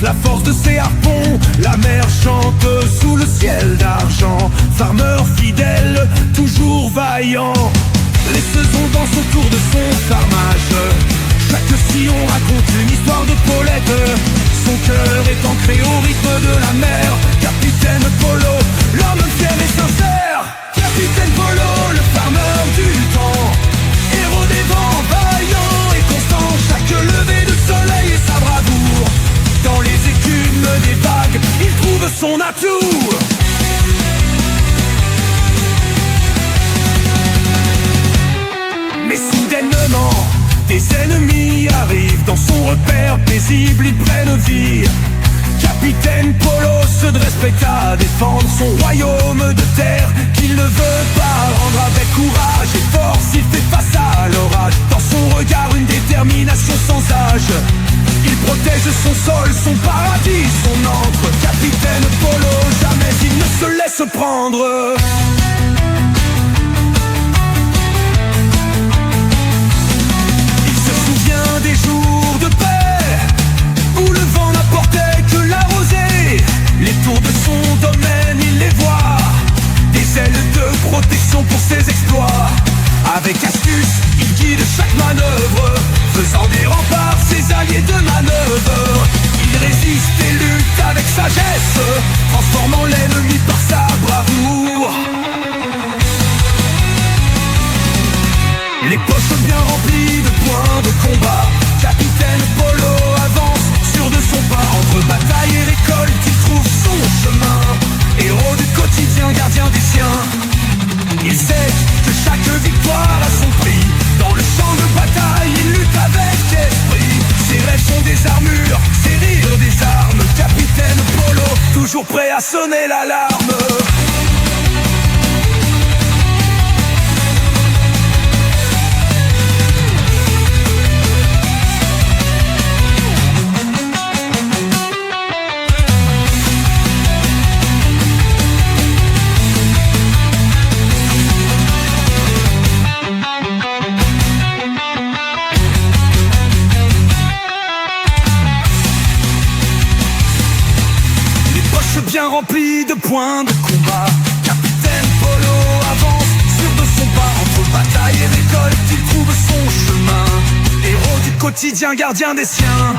la force de ses harpons. La mer chante sous le ciel d'argent. Farmer fidèle, toujours vaillant. Les saisons dansent autour de son farmage. Chaque sillon raconte une histoire de Paulette. Son cœur est ancré au rythme de la mer. Capitaine Polo, l'homme fier et sincère. Capitaine Polo, le farmer du temps. Héros des vents, vaillant et constant. Chaque lever de soleil et sa bravoure. Dans les écumes des vagues, il trouve son atout. Mais soudainement, des ennemis arrivent. Dans son repère paisible, ils prennent vie. Capitaine Polo se dresse prêt à défendre son royaume de terre qu'il ne veut pas rendre. Avec courage et force, il fait face à l'orage. Dans son regard, une détermination sans âge. Il protège son sol, son paradis, son encre. Capitaine Polo, jamais il ne se laisse prendre. Des jours de paix où le vent n'apportait que la rosée. Les tours de son domaine, il les voit. Des ailes de protection pour ses exploits. Avec astuce, il guide chaque manœuvre, faisant des remparts ses alliés de manœuvre. Il résiste et lutte avec sagesse, transformant l'ennemi par sa bravoure. Les poches bien remplies de points de combat. Capitaine Polo avance, sûr de son pas. Entre bataille et récolte, il trouve son chemin. Héros du quotidien, gardien des siens. Il sait que chaque victoire a son prix. Dans le champ de bataille, il lutte avec esprit. Ses rêves sont des armures, ses rires des armes. Capitaine Polo, toujours prêt à sonner l'alarme. Bien rempli de points de combat. Capitaine Polo avance, sûr de son pas. Entre bataille et récolte, il trouve son chemin. Héros du quotidien, gardien des siens.